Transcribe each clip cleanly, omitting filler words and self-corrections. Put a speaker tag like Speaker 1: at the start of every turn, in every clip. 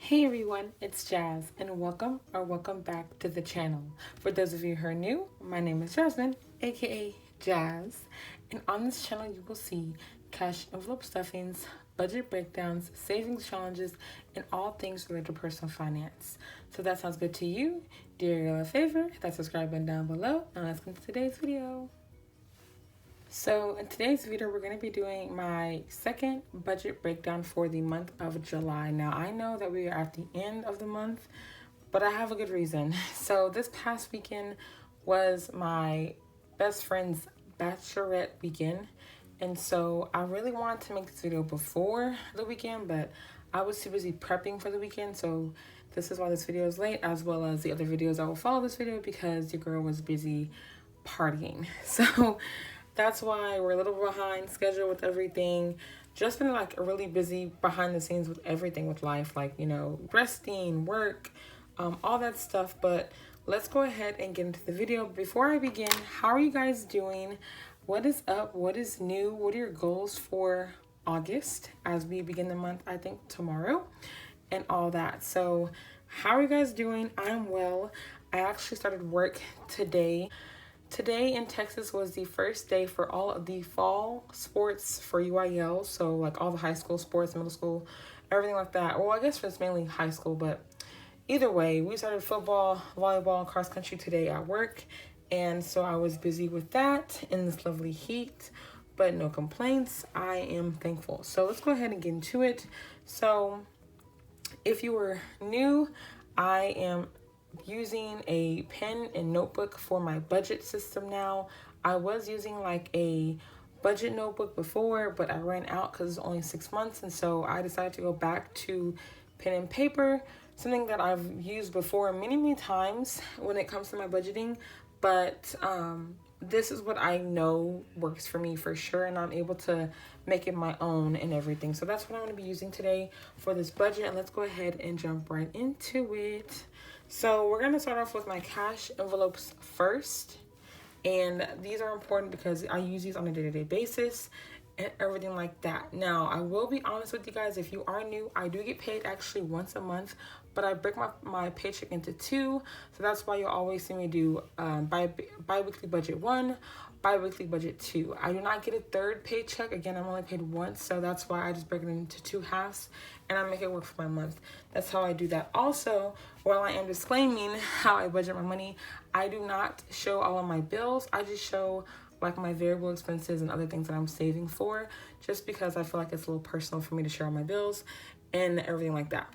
Speaker 1: Hey everyone, it's Jazz, and welcome back to the channel. For those of you who are new, my name is Jasmine, aka Jazz, and on this channel you will see cash envelope stuffings, budget breakdowns, savings challenges, and all things related to personal finance. So if that sounds good to you, do yourself a favor, hit that subscribe button down below, and let's get into today's video. So in today's video, we're going to be doing my second budget breakdown for the month of July. Now, I know that we are at the end of the month, but I have a good reason. So this past weekend was my best friend's bachelorette weekend. And so I really wanted to make this video before the weekend, but I was too busy prepping for the weekend. So this is why this video is late, as well as the other videos that will follow this video, because your girl was busy partying. So that's why we're a little behind schedule with everything. Just been like really busy behind the scenes with everything with life, like, you know, resting, work, all that stuff. But let's go ahead and get into the video. Before I begin, how are you guys doing? What is up? What is new? What are your goals for August as we begin the month, I think tomorrow, and all that. So how are you guys doing? I'm well. I actually started work today. Today in Texas was the first day for all of the fall sports for UIL. So like all the high school sports, middle school, everything like that. Well, I guess it's mainly high school, but either way, we started football, volleyball, and cross country today at work. And so I was busy with that in this lovely heat, but no complaints. I am thankful. So let's go ahead and get into it. So if you were new, I am using a pen and notebook for my budget system now. I was using like a budget notebook before, but I ran out because it's only 6 months, and so I decided to go back to pen and paper, something that I've used before many times when it comes to my budgeting. But this is what I know works for me for sure, and I'm able to make it my own and everything. So that's what I'm going to be using today for this budget, and let's go ahead and jump right into it. So we're going to start off with my cash envelopes first. And these are important because I use these on a day-to-day basis and everything like that. Now, I will be honest with you guys. If you are new, I do get paid actually once a month, but I break my paycheck into two. So that's why you'll always see me do bi-weekly budget 1, bi-weekly budget 2. I do not get a third paycheck. Again, I'm only paid once, so that's why I just break it into 2 halves and I make it work for my month. That's how I do that. Also, while I am disclaiming how I budget my money, I do not show all of my bills. I just show like my variable expenses and other things that I'm saving for, just because I feel like it's a little personal for me to share all my bills and everything like that.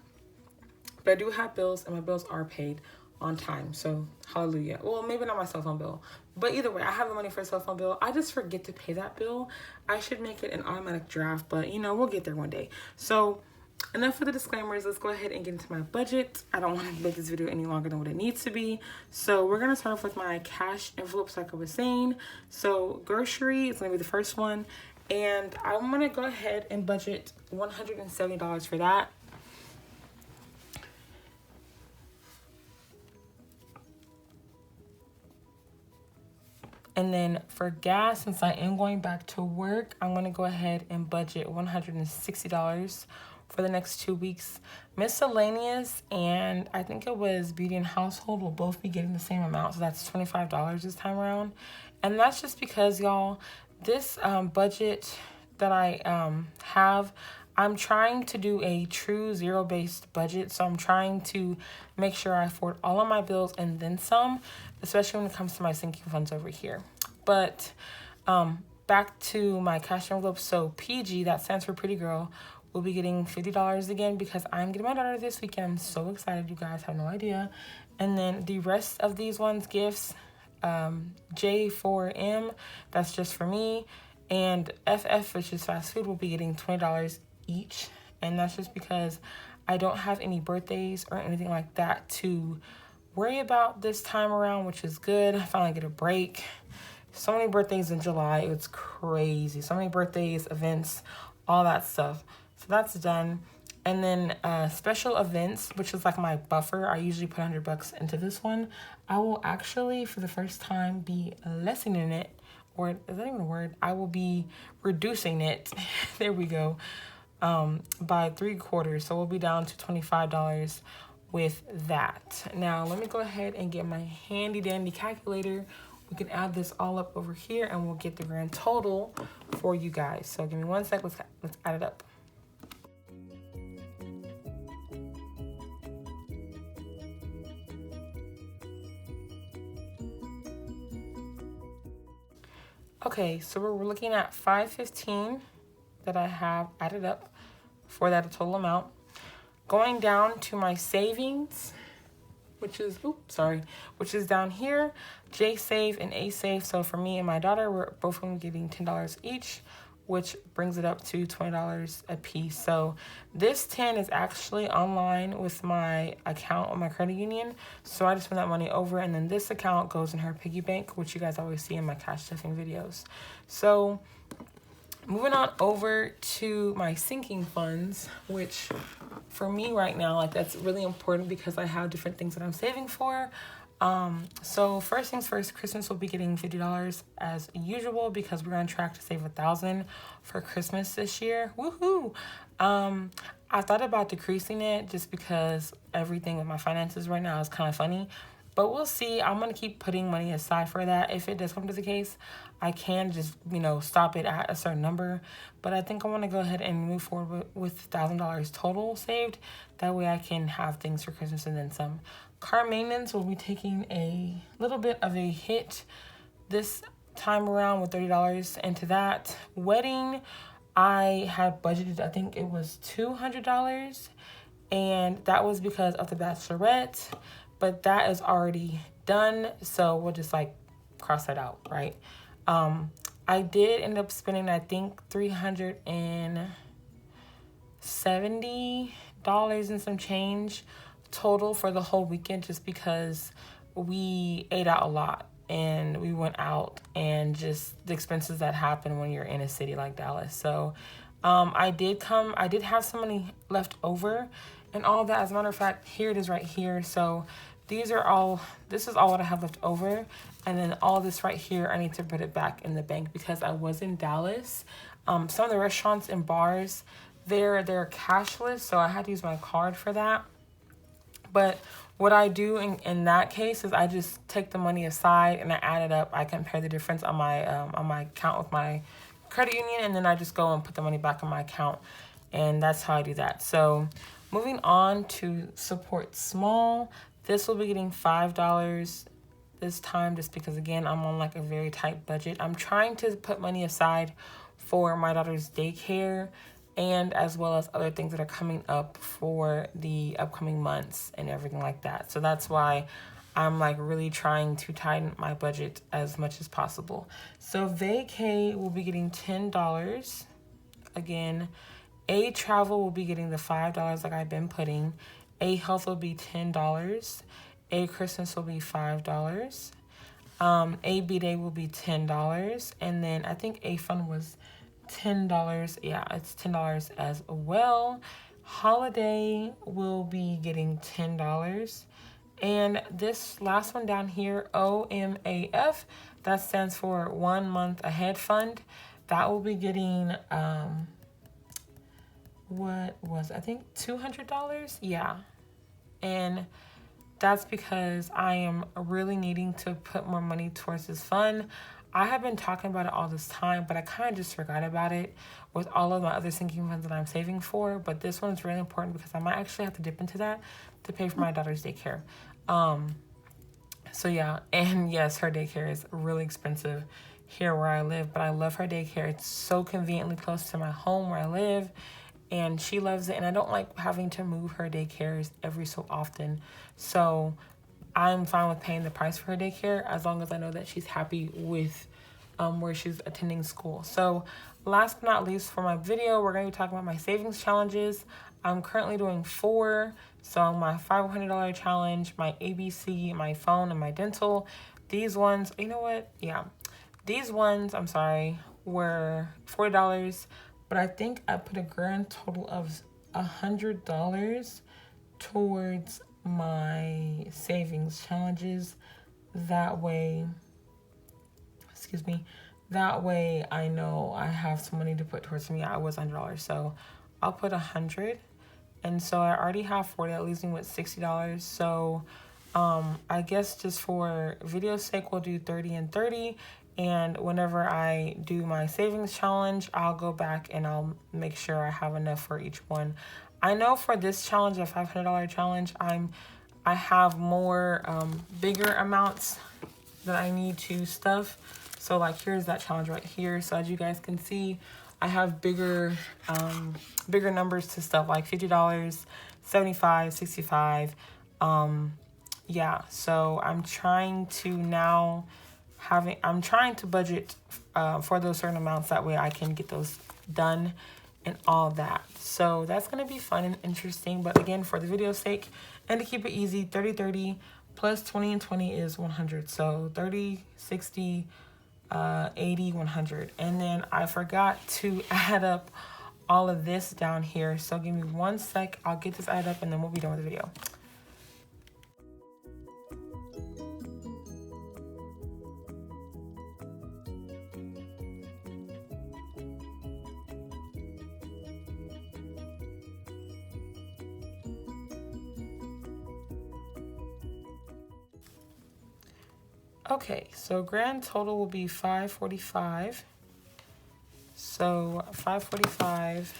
Speaker 1: But I do have bills, and my bills are paid on time, so hallelujah. Well, maybe not my cell phone bill, but either way, I have the money for a cell phone bill. I just forget to pay that bill. I should make it an automatic draft, but you know, we'll get there one day. So enough for the disclaimers. Let's go ahead and get into my budget. I don't want to make this video any longer than what it needs to be. So we're going to start off with my cash envelopes like I was saying. So grocery is going to be the first one, and I'm going to go ahead and budget $170 for that. And then for gas, since I am going back to work, I'm going to go ahead and budget $160 for the next 2 weeks. Miscellaneous and I think it was beauty and household will both be getting the same amount. So that's $25 this time around. And that's just because, y'all, this budget that I have, I'm trying to do a true zero-based budget. So I'm trying to make sure I afford all of my bills and then some, especially when it comes to my sinking funds over here. But back to my cash envelope. So PG, that stands for Pretty Girl, will be getting $50 again because I'm getting my daughter this weekend. I'm so excited. You guys have no idea. And then the rest of these ones, gifts, J4M, that's just for me. And FF, which is fast food, will be getting $20 each. And that's just because I don't have any birthdays or anything like that to worry about this time around, which is good. I finally get a break. So many birthdays in July. It's crazy. So many birthdays, events, all that stuff. So that's done. And then special events, which is like my buffer. I usually put $100 into this one. I will actually, for the first time, be lessening it. Or is that even a word? I will be reducing it. There we go. by 3/4. So we'll be down to $25 with that. Now let me go ahead and get my handy dandy calculator. We can add this all up over here and we'll get the grand total for you guys. So give me one sec, let's add it up. Okay, so we're looking at $515 that I have added up for that total amount. Going down to my savings, which is down here, J Save and A Save. So for me and my daughter, we're both going to be getting $10 each, which brings it up to $20 a piece. So this 10 is actually online with my account on my credit union. So I just spend that money over, and then this account goes in her piggy bank, which you guys always see in my cash stuffing videos. So moving on over to my sinking funds, which for me right now, like, that's really important because I have different things that I'm saving for. So first things first, Christmas will be getting $50 as usual because we're on track to save $1,000 for Christmas this year. Woohoo! I thought about decreasing it just because everything with my finances right now is kind of funny. But we'll see. I'm going to keep putting money aside for that. If it does come to the case, I can just, stop it at a certain number. But I think I want to go ahead and move forward with $1,000 total saved. That way I can have things for Christmas and then some. Car maintenance will be taking a little bit of a hit this time around with $30 into that. Wedding, I had budgeted, I think it was $200. And that was because of the bachelorette. But that is already done, so we'll just cross that out, right? I did end up spending, I think, $370 and some change total for the whole weekend, just because we ate out a lot and we went out, and just the expenses that happen when you're in a city like Dallas. So I did have some money left over and all that. As a matter of fact, here it is right here. So this is all what I have left over. And then all this right here, I need to put it back in the bank because I was in Dallas. Some of the restaurants and bars, they're cashless, so I had to use my card for that. But what I do in that case is I just take the money aside and I add it up. I compare the difference on my account with my credit union, and then I just go and put the money back in my account. And that's how I do that. So moving on to support small. This will be getting $5 this time just because, again, I'm on a very tight budget. I'm trying to put money aside for my daughter's daycare and as well as other things that are coming up for the upcoming months and everything like that. So that's why I'm really trying to tighten my budget as much as possible. So vacay will be getting $10. Again, A travel will be getting the $5 like I've been putting. A health will be $10. A Christmas will be $5. A B-Day will be $10. And then I think A fun was $10. Yeah, it's $10 as well. Holiday will be getting $10. And this last one down here, OMAF, that stands for 1 month ahead fund. That will be getting I think $200? Yeah. And that's because I am really needing to put more money towards this fund. I have been talking about it all this time, but I kind of just forgot about it with all of my other sinking funds that I'm saving for. But this one is really important because I might actually have to dip into that to pay for my daughter's daycare. So yeah, and yes, her daycare is really expensive here where I live, but I love her daycare. It's so conveniently close to my home where I live. And she loves it, and I don't like having to move her daycares every so often. So I'm fine with paying the price for her daycare as long as I know that she's happy with where she's attending school. So last but not least for my video, we're going to be talking about my savings challenges. I'm currently doing 4. So my $500 challenge, my ABC, my phone, and my dental. These ones, you know what? Yeah. These ones, I'm sorry, were $40. But I think I put a grand total of $100 towards my savings challenges. That way I know I have some money to put towards me. I was $100. So I'll put 100. And so I already have 40, that leaves me with $60. So I guess just for video's sake, we'll do 30 and 30. And whenever I do my savings challenge, I'll go back and I'll make sure I have enough for each one. I know for this challenge, a $500 challenge, I have more bigger amounts that I need to stuff. So like here's that challenge right here. So as you guys can see, I have bigger numbers to stuff, like $50, 75, 65. Yeah, so I'm trying to budget for those certain amounts. That way I can get those done and all that. So that's going to be fun and interesting. But again, for the video's sake and to keep it easy, 30, 30 plus 20 and 20 is 100. So 30, 60, 80, 100. And then I forgot to add up all of this down here. So give me 1 sec. I'll get this added up and then we'll be done with the video. Okay, so grand total will be 545. So 545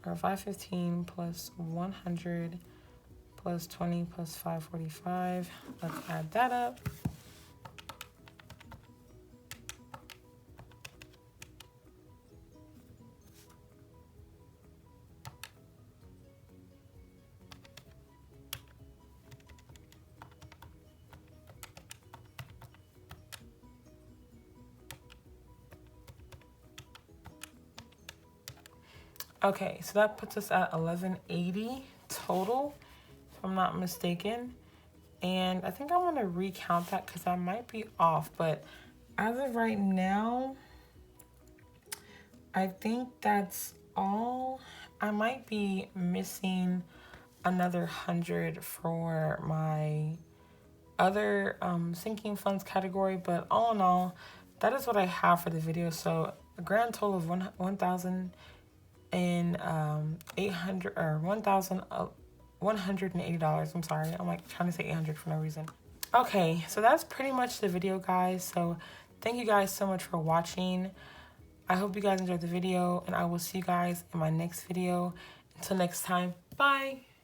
Speaker 1: or 515 plus 100 plus 20 plus 545. Let's add that up. Okay, so that puts us at 1180 total, if I'm not mistaken. And I think I want to recount that because I might be off. But as of right now, I think that's all. I might be missing another 100 for my other sinking funds category. But all in all, that is what I have for the video. So a grand total of $1,800 or $1,180. I'm sorry, I'm like trying to say 800 for no reason. Okay, so that's pretty much the video, guys. So thank you guys so much for watching. I hope you guys enjoyed the video, and I will see you guys in my next video. Until next time, bye.